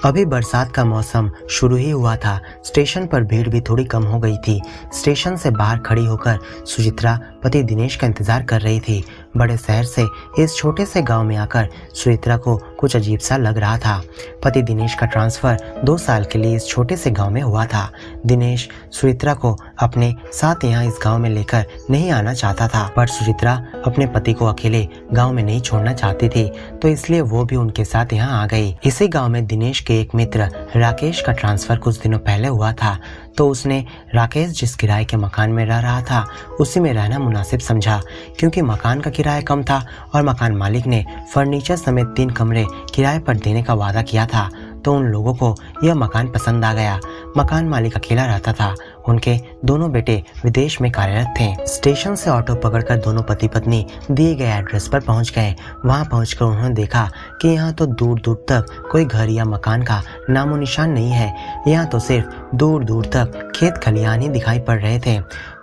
अभी बरसात का मौसम शुरू ही हुआ था। स्टेशन पर भीड़ भी थोड़ी कम हो गई थी। स्टेशन से बाहर खड़ी होकर सुचित्रा पति दिनेश का इंतजार कर रही थी। बड़े शहर से इस छोटे से गांव में आकर सुचित्रा को कुछ अजीब सा लग रहा था। पति दिनेश का ट्रांसफर 2 साल के लिए इस छोटे से गांव में हुआ था। दिनेश सुचित्रा को अपने साथ यहाँ इस गांव में लेकर नहीं आना चाहता था, पर सुचित्रा अपने पति को अकेले गांव में नहीं छोड़ना चाहती थी, तो इसलिए वो भी उनके साथ यहाँ आ गई। इसी गांव में दिनेश के एक मित्र राकेश का ट्रांसफर कुछ दिनों पहले हुआ था, तो उसने राकेश जिस किराए के मकान में रह रहा था उसी में रहना मुनासिब समझा, क्योंकि मकान का किराया कम था और मकान मालिक ने फर्नीचर समेत 3 कमरे किराए पर देने का वादा किया था। तो उन लोगों को यह मकान पसंद आ गया। मकान मालिक अकेला रहता था। उनके दोनों बेटे विदेश में कार्यरत थे। स्टेशन से ऑटो पकड़कर दोनों पति पत्नी दिए गए एड्रेस पर पहुंच गए। वहां पहुंचकर उन्होंने देखा कि यहाँ तो दूर दूर तक कोई घर या मकान का नामो निशान नहीं है। यहाँ तो सिर्फ दूर दूर तक खेत खलिहान ही दिखाई पड़ रहे थे।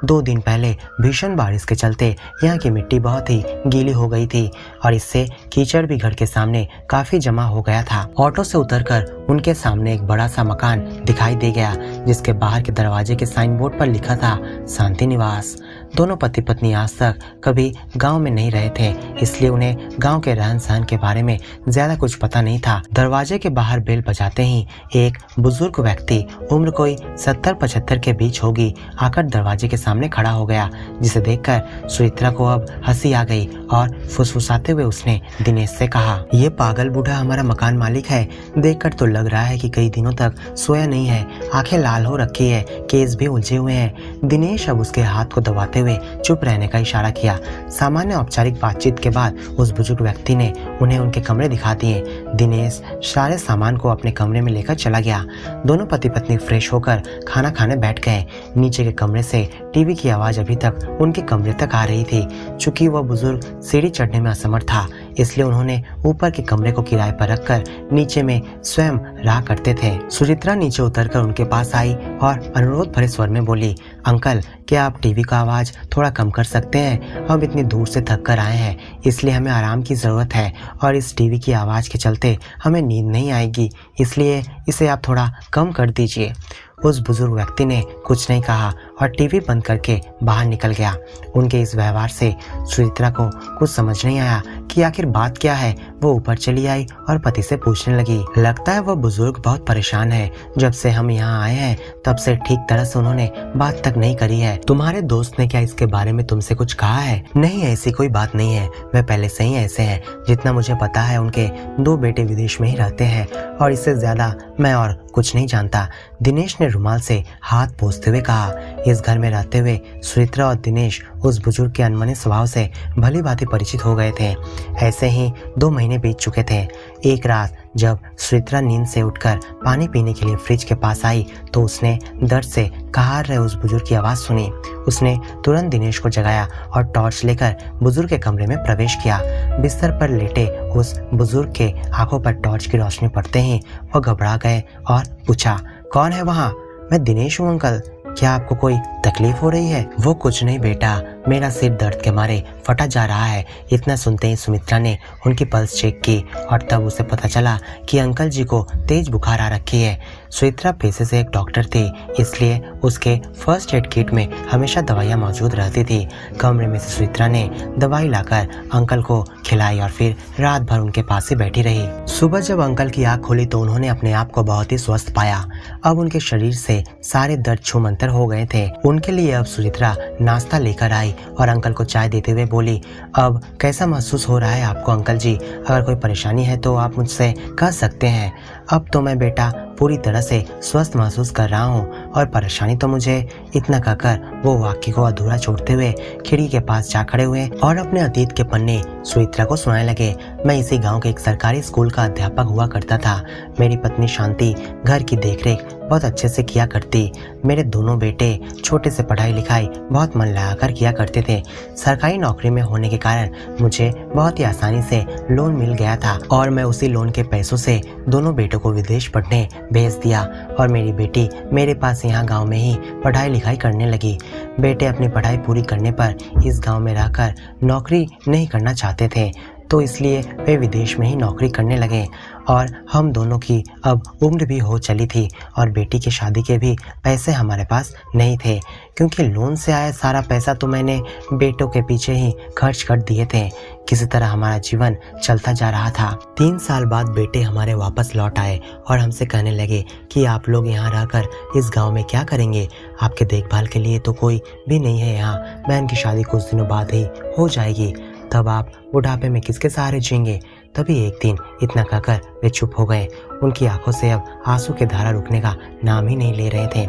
2 दिन पहले भीषण बारिश के चलते यहाँ की मिट्टी बहुत ही गीली हो गई थी और इससे कीचड़ भी घर के सामने काफी जमा हो गया था। ऑटो से उतरकर उनके सामने एक बड़ा सा मकान दिखाई दे गया, जिसके बाहर के दरवाजे के साइन बोर्ड पर लिखा था शांति निवास। दोनों पति पत्नी आज तक कभी गांव में नहीं रहे थे, इसलिए उन्हें गांव के रहन सहन के बारे में ज्यादा कुछ पता नहीं था। दरवाजे के बाहर बेल बजाते ही एक बुजुर्ग व्यक्ति, उम्र कोई 70-75 के बीच होगी, आकर दरवाजे के सामने खड़ा हो गया, जिसे देखकर सुचित्रा को अब हंसी आ गई और फुसफुसाते हुए उसने दिनेश से कहा, ये पागल बूढ़ा हमारा मकान मालिक है। देखकर तो लग रहा है कि कई दिनों तक सोया नहीं है, आंखें लाल हो रखी है, केस भी उलझे हुए हैं। दिनेश अब उसके हाथ को दबाते हुए चुप रहने का इशारा किया। सामान्य औपचारिक बातचीत के बाद उस बुजुर्ग व्यक्ति ने उन्हें उनके कमरे दिखा दिए। दिनेश सारे सामान को अपने कमरे में लेकर चला गया। दोनों पति पत्नी फ्रेश होकर खाना खाने बैठ गए। नीचे के कमरे से टीवी की आवाज अभी तक उनके कमरे तक आ रही थी। चूंकि वह बुजुर्ग सीढ़ी चढ़ने में असमर्थ था, इसलिए उन्होंने ऊपर के कमरे को किराए पर रखकर नीचे में स्वयं रहा करते थे। सुचित्रा नीचे उतरकर उनके पास आई और अनुरोध भरे स्वर में बोली, अंकल, क्या आप टीवी का आवाज थोड़ा कम कर सकते हैं? हम इतनी दूर से थक कर आए हैं, इसलिए हमें आराम की जरूरत है और इस टीवी की आवाज के चलते हमें नींद नहीं आएगी, इसलिए इसे आप थोड़ा कम कर दीजिए। उस बुजुर्ग व्यक्ति ने कुछ नहीं कहा और टीवी बंद करके बाहर निकल गया। उनके इस व्यवहार से सुचित्रा को कुछ समझ नहीं आया कि आखिर बात क्या है। वो ऊपर चली आई और पति से पूछने लगी, लगता है वह बुजुर्ग बहुत परेशान है। जब से हम यहाँ आए हैं तब से ठीक तरह से उन्होंने बात तक नहीं करी है। तुम्हारे दोस्त ने क्या इसके बारे में तुमसे कुछ कहा है? नहीं, ऐसी कोई बात नहीं है, वे पहले से ही ऐसे हैं। जितना मुझे पता है उनके 2 बेटे विदेश में ही रहते हैं और इससे ज्यादा मैं और कुछ नहीं जानता। दिनेश ने रुमाल से हाथ पोंछते हुए कहा। इस घर में रहते हुए सुचित्रा और दिनेश उस बुजुर्ग के अनमने स्वभाव से भली भांति परिचित हो गए थे। ऐसे ही 2 महीने बीत चुके थे। एक रात जब सुचित्रा नींद से उठकर पानी पीने के लिए फ्रिज के पास आई तो उसने दर्द से कहार रहे उस बुजुर्ग की आवाज सुनी। उसने तुरंत दिनेश को जगाया और टॉर्च लेकर बुजुर्ग के कमरे में प्रवेश किया। बिस्तर पर लेटे उस बुजुर्ग के आंखों पर टॉर्च की रोशनी पड़ते ही वह घबरा गए और पूछा, कौन है वहाँ? मैं दिनेश हूँ अंकल, क्या आपको कोई तकलीफ हो रही है? वो कुछ नहीं बेटा, मेरा सिर दर्द के मारे फटा जा रहा है। इतना सुनते ही सुमित्रा ने उनकी पल्स चेक की और तब उसे पता चला कि अंकल जी को तेज बुखार आ रखी है। सुमित्रा पेशे से एक डॉक्टर थी, इसलिए उसके फर्स्ट एड किट में हमेशा दवाइयाँ मौजूद रहती थी। कमरे में से सुमित्रा ने दवाई लाकर अंकल को खिलाई और फिर रात भर उनके पास ही बैठी रही। सुबह जब अंकल की आँख खुली तो उन्होंने अपने आप को बहुत ही स्वस्थ पाया। अब उनके शरीर से सारे दर्द छूमंतर हो गए थे। उनके लिए अब सुचित्रा नाश्ता लेकर आई और अंकल को चाय देते हुए बोली, अब कैसा महसूस हो रहा है आपको अंकल जी? अगर कोई परेशानी है तो आप मुझसे कह सकते हैं। अब तो मैं बेटा पूरी तरह से स्वस्थ महसूस कर रहा हूँ और परेशानी तो मुझे, इतना कहकर वो वाक्य को अधूरा छोड़ते हुए खिड़की के पास जा खड़े हुए और अपने अतीत के पन्ने सुचित्रा को सुनाने लगे। मैं इसी गांव के एक सरकारी स्कूल का अध्यापक हुआ करता था। मेरी पत्नी शांति घर की देखरेख बहुत अच्छे से किया करती। मेरे दोनों बेटे छोटे से पढ़ाई लिखाई बहुत मन लगाकर किया करते थे। सरकारी नौकरी में होने के कारण मुझे बहुत ही आसानी से लोन मिल गया था और मैं उसी लोन के पैसों से दोनों बेटों को विदेश पढ़ने भेज दिया और मेरी बेटी मेरे पास यहाँ गांव में ही पढ़ाई लिखाई करने लगी। बेटे अपनी पढ़ाई पूरी करने पर इस गांव में रहकर नौकरी नहीं करना चाहते थे। तो इसलिए वे विदेश में ही नौकरी करने लगे और हम दोनों की अब उम्र भी हो चली थी और बेटी की शादी के भी पैसे हमारे पास नहीं थे, क्योंकि लोन से आया सारा पैसा तो मैंने बेटों के पीछे ही खर्च कर दिए थे। किसी तरह हमारा जीवन चलता जा रहा था। 3 साल बाद बेटे हमारे वापस लौट आए और हमसे कहने लगे कि आप लोग यहाँ रहकर इस गांव में क्या करेंगे, आपके देखभाल के लिए तो कोई भी नहीं है यहाँ, बहन की शादी कुछ दिनों बाद ही हो जाएगी, तब आप बुढ़ापे में किसके सहारे जिएंगे। तभी एक दिन इतना कहकर वे चुप हो गए। उनकी आंखों से अब आंसू की धारा रुकने का नाम ही नहीं ले रहे थे।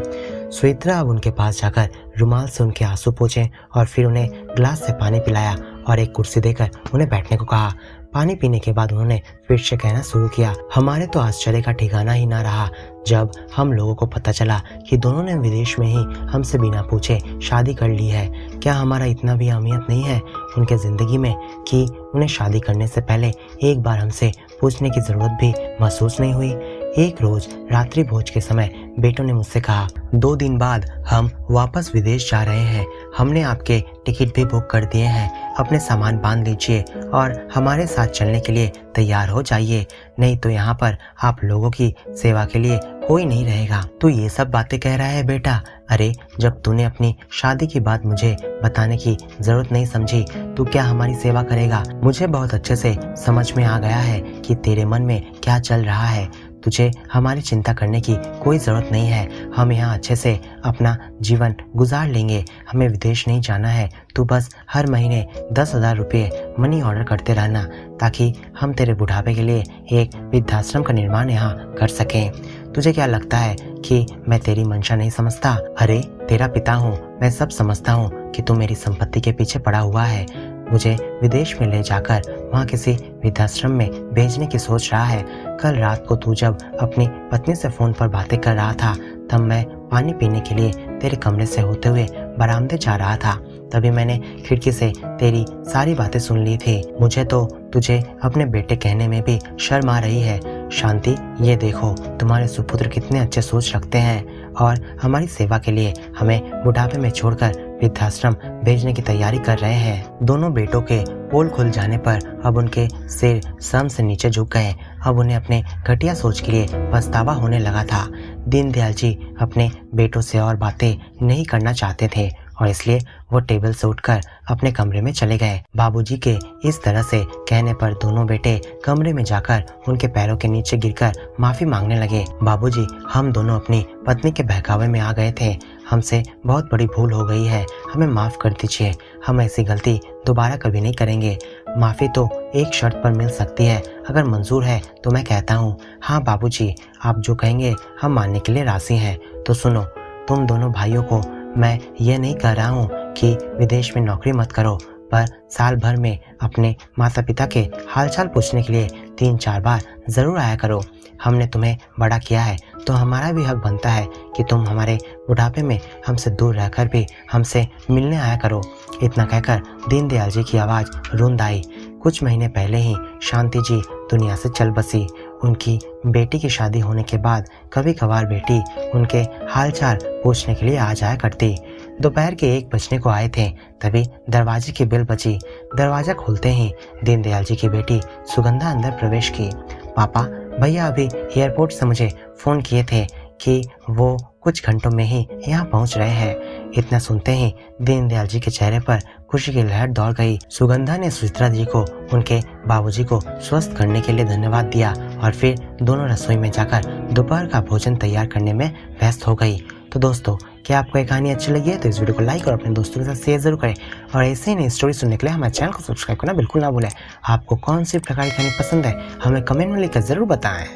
सुचित्रा अब उनके पास जाकर रुमाल से उनके आंसू पोंछे और फिर उन्हें ग्लास से पानी पिलाया और एक कुर्सी देकर उन्हें बैठने को कहा। पानी पीने के बाद उन्होंने फिर से कहना शुरू किया। हमारे तो आश्चर्य का ठिकाना ही ना रहा जब हम लोगों को पता चला कि दोनों ने विदेश में ही हमसे बिना पूछे शादी कर ली है। क्या हमारा इतना भी अहमियत नहीं है उनके ज़िंदगी में कि उन्हें शादी करने से पहले एक बार हमसे पूछने की ज़रूरत भी महसूस नहीं हुई। एक रोज रात्रि भोज के समय बेटों ने मुझसे कहा, 2 दिन बाद हम वापस विदेश जा रहे हैं, हमने आपके टिकट भी बुक कर दिए हैं, अपने सामान बांध लीजिए और हमारे साथ चलने के लिए तैयार हो जाइए, नहीं तो यहाँ पर आप लोगों की सेवा के लिए कोई नहीं रहेगा। तू ये सब बातें कह रहा है बेटा? अरे जब तूने अपनी शादी की बात मुझे बताने की जरूरत नहीं समझी, तू क्या हमारी सेवा करेगा? मुझे बहुत अच्छे से समझ में आ गया है कि तेरे मन में क्या चल रहा है। तुझे हमारी चिंता करने की कोई ज़रूरत नहीं है, हम यहाँ अच्छे से अपना जीवन गुजार लेंगे, हमें विदेश नहीं जाना है। तू बस हर महीने 10,000 रुपये मनी ऑर्डर करते रहना ताकि हम तेरे बुढ़ापे के लिए एक वृद्धाश्रम का निर्माण यहाँ कर सकें। तुझे क्या लगता है कि मैं तेरी मंशा नहीं समझता? अरे तेरा पिता हूँ, मैं सब समझता हूँ कि तू मेरी संपत्ति के पीछे पड़ा हुआ है, मुझे विदेश में ले जाकर वहाँ किसी वृद्धाश्रम में भेजने की सोच रहा है। कल रात को तू जब अपनी पत्नी से फोन पर बातें कर रहा था तब मैं पानी पीने के लिए तेरे कमरे से होते हुए बरामदे जा रहा था, तभी मैंने खिड़की से तेरी सारी बातें सुन ली थी। मुझे तो तुझे अपने बेटे कहने में भी शर्म आ रही है। शांति, ये देखो तुम्हारे सुपुत्र कितने अच्छे सोच रखते हैं और हमारी सेवा के लिए हमें बुढ़ापे में छोड़कर वृद्धाश्रम भेजने की तैयारी कर रहे हैं। दोनों बेटों के पोल खुल जाने पर अब उनके सिर सम से नीचे झुक गए। अब उन्हें अपने घटिया सोच के लिए पछतावा होने लगा था। दीनदयाल जी अपने बेटों से और बातें नहीं करना चाहते थे और इसलिए वो टेबल से उठकर अपने कमरे में चले गए। बाबूजी के इस तरह से कहने पर दोनों बेटे कमरे में जाकर उनके पैरों के नीचे गिरकर माफी मांगने लगे। बाबूजी, हम दोनों अपनी पत्नी के बहकावे में आ गए थे, हमसे बहुत बड़ी भूल हो गई है, हमें माफ कर दीजिए, हम ऐसी गलती दोबारा कभी नहीं करेंगे। माफी तो एक शर्त पर मिल सकती है, अगर मंजूर है तो मैं कहता हूँ। हाँ बाबूजी, आप जो कहेंगे हम मानने के लिए राजी हैं। तो सुनो, तुम दोनों भाइयों को मैं ये नहीं कह रहा हूँ कि विदेश में नौकरी मत करो, पर साल भर में अपने माता पिता के हालचाल पूछने के लिए 3-4 बार ज़रूर आया करो। हमने तुम्हें बड़ा किया है तो हमारा भी हक बनता है कि तुम हमारे बुढ़ापे में हमसे दूर रहकर भी हमसे मिलने आया करो। इतना कहकर दीनदयाल जी की आवाज़ रुंध आई। कुछ महीने पहले ही शांति जी दुनिया से चल बसी। उनकी बेटी की शादी होने के बाद कभी कभार बेटी उनके हालचाल पूछने के लिए आ जाया करती। दोपहर के 1 बजने को आए थे, तभी दरवाजे की बेल बजी। दरवाज़ा खोलते ही दीनदयाल जी की बेटी सुगंधा अंदर प्रवेश की। पापा, भैया अभी एयरपोर्ट से मुझे फ़ोन किए थे कि वो कुछ घंटों में ही यहाँ पहुँच रहे हैं। इतना सुनते ही दीनदयाल जी के चेहरे पर खुशी की लहर दौड़ गई। सुगंधा ने सुचित्रा जी को उनके बाबूजी को स्वस्थ करने के लिए धन्यवाद दिया और फिर दोनों रसोई में जाकर दोपहर का भोजन तैयार करने में व्यस्त हो गई। तो दोस्तों, क्या आपको ये कहानी अच्छी लगी है तो इस वीडियो को लाइक और अपने दोस्तों के साथ शेयर जरूर करें और ऐसे ही नई स्टोरी सुनने के लिए हमारे चैनल को सब्सक्राइब करना बिल्कुल ना भूलें। आपको कौन सी प्रकार की कहानी पसंद है हमें कमेंट में लिखकर जरूर बताएं।